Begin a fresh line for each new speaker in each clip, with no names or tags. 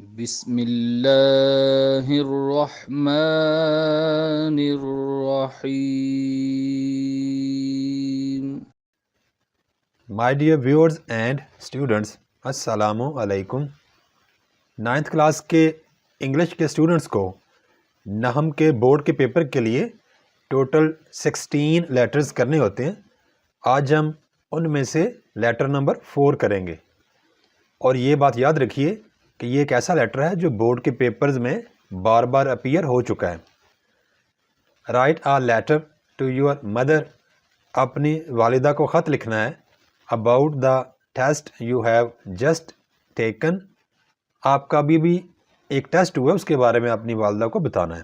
بسم اللہ الرحمن الرحیم.
My dear viewers and students, السلام علیکم. 9th کلاس کے انگلش کے اسٹوڈنٹس کو نحم کے بورڈ کے پیپر کے لیے ٹوٹل 16 لیٹرز کرنے ہوتے ہیں. آج ہم ان میں سے لیٹر نمبر 4 کریں گے. اور یہ بات یاد رکھیے کہ یہ ایک ایسا لیٹر ہے جو بورڈ کے پیپرز میں بار بار اپیئر ہو چکا ہے. Write a letter to your mother. اپنی والدہ کو خط لکھنا ہے. About the test you have just taken. آپ کا بھی ایک ٹیسٹ ہوا ہے اس کے بارے میں اپنی والدہ کو بتانا ہے.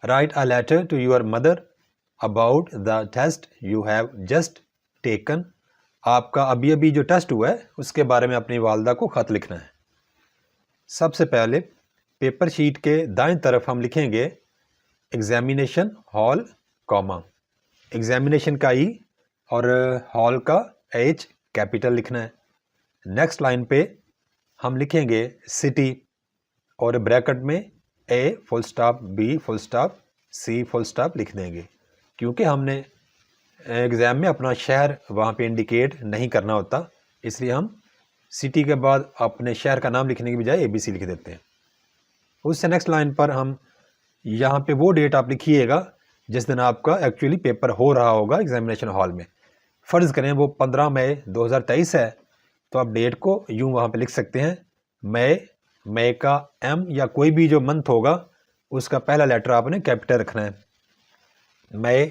Write a letter to your mother about the test you have just taken. آپ کا ابھی جو ٹیسٹ ہوا ہے اس کے بارے میں اپنی والدہ کو خط لکھنا ہے. سب سے پہلے پیپر شیٹ کے دائیں طرف ہم لکھیں گے ایگزامینیشن ہال کاما. ایگزامینیشن کا ای اور ہال کا ایچ کیپیٹل لکھنا ہے. نیکسٹ لائن پہ ہم لکھیں گے سٹی اور بریکٹ میں A full stop B full stop C full stop لکھ دیں گے کیونکہ ہم نے ایگزام میں اپنا شہر وہاں پہ انڈیکیٹ نہیں کرنا ہوتا، اس لیے ہم سٹی کے بعد اپنے شہر کا نام لکھنے کی بجائے اے بی سی لکھ دیتے ہیں. اس سے نیکسٹ لائن پر ہم یہاں پہ وہ ڈیٹ آپ لکھیے گا جس دن آپ کا ایکچولی پیپر ہو رہا ہوگا ایگزامینیشن ہال میں. فرض کریں وہ 15 مئی 2023 ہے تو آپ ڈیٹ کو یوں وہاں پہ لکھ سکتے ہیں مئی کا ایم یا کوئی بھی جو منتھ ہوگا اس کا پہلا لیٹر آپ نے کیپیٹل رکھنا ہے. مئی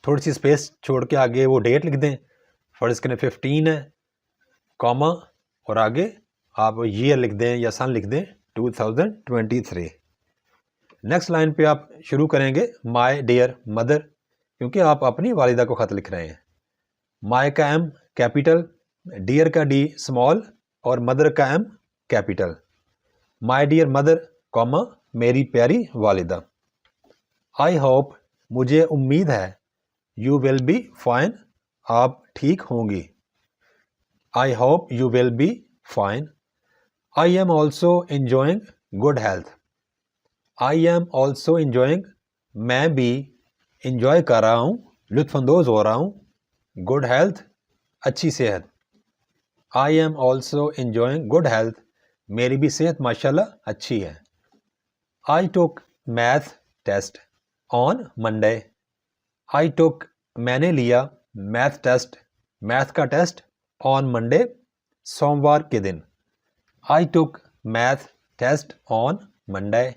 تھوڑی سی اسپیس چھوڑ کے آگے وہ ڈیٹ لکھ دیں. فرض کریں 15 ہے کاما اور آگے آپ ایئر لکھ دیں یا سن لکھ دیں 2023. نیکسٹ لائن پہ آپ شروع کریں گے مائی ڈیئر مدر کیونکہ آپ اپنی والدہ کو خط لکھ رہے ہیں. مائی کا ایم کیپیٹل، ڈیئر کا ڈی اسمال اور مدر کا M capital. My dear mother comma میری پیاری والدہ. آئی ہوپ مجھے امید ہے یو ول بی فائن آپ ٹھیک ہوں گی. I hope you will be fine. I am also enjoying good health. I am also enjoying میں بھی انجوائے کر رہا ہوں، لطف اندوز ہو رہا ہوں. گڈ ہیلتھ اچھی صحت. I am also enjoying good health میری بھی صحت ماشاءاللہ اچھی ہے. I took math test on Monday. I took میں نے لیا میتھ ٹیسٹ، میتھ کا ٹیسٹ آن منڈے سوموار کے دن. I took math test on Monday.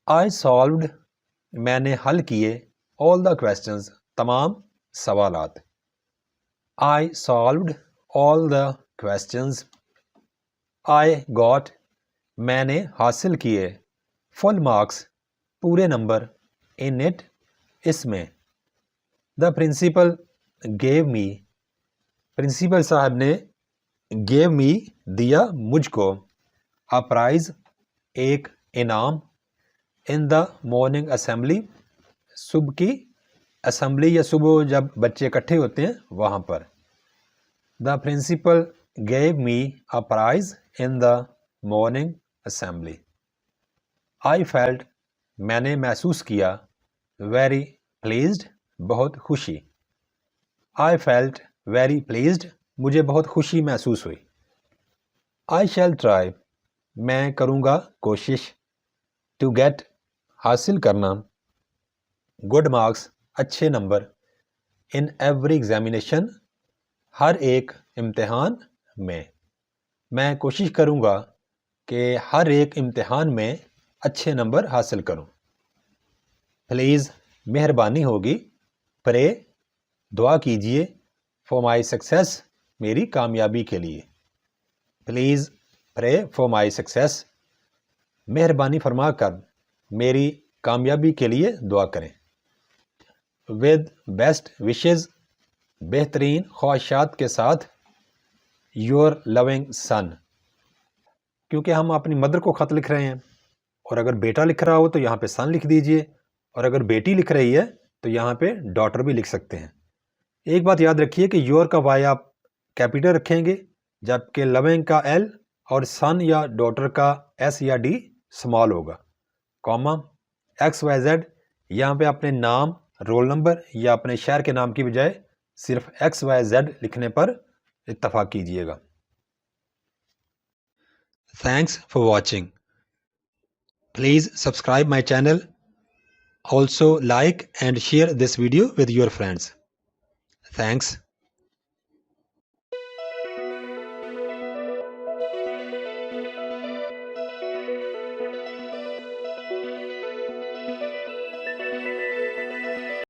I solved میں نے حل کیے آل دا کویسچنز تمام سوالات. I solved all the questions. I got میں نے حاصل کیے فل مارکس پورے نمبر ان اٹ اس میں. دا پرنسپل گیو می پرنسپل صاحب نے گیو می دیا مجھ کو اے پرائز ایک انعام. ان دا مارننگ اسمبلی صبح کی اسمبلی یا صبح جب بچے اکٹھے ہوتے ہیں وہاں پر. The principal gave me a prize in the morning assembly. I felt میں نے محسوس کیا ویری پلیزڈ بہت خوشی. آئی فیلٹ ویری پلیزڈ مجھے بہت خوشی محسوس ہوئی. آئی شیل ٹرائی میں کروں گا کوشش ٹو گیٹ حاصل کرنا گڈ مارکس اچھے نمبر ان ایوری ایگزامینیشن ہر ایک امتحان میں. میں کوشش کروں گا کہ ہر ایک امتحان میں اچھے نمبر حاصل کروں. پلیز مہربانی ہوگی. پرے دعا کیجیے فار مائی سکسیس میری کامیابی کے لیے. Please pray for my success مہربانی فرما کر میری کامیابی کے لیے دعا کریں. ود بیسٹ وشز بہترین خواہشات کے ساتھ یور لونگ سن. کیونکہ ہم اپنی مدر کو خط لکھ رہے ہیں اور اگر بیٹا لکھ رہا ہو تو یہاں پہ سن لکھ دیجئے اور اگر بیٹی لکھ رہی ہے تو یہاں پہ ڈاٹر بھی لکھ سکتے ہیں. ایک بات یاد رکھیے کہ یور کا وائی آپ کیپیٹل رکھیں گے جبکہ لونگ کا ایل اور سن یا ڈاٹر کا ایس یا ڈی اسمال ہوگا. کاما ایکس وائی زیڈ، یہاں پہ اپنے نام، رول نمبر یا اپنے شہر کے نام کی بجائے صرف ایکس وائی زیڈ لکھنے پر اتفاق کیجیے گا. Thanks for watching. Please subscribe my channel. Also like and share this video with your friends. Thanks.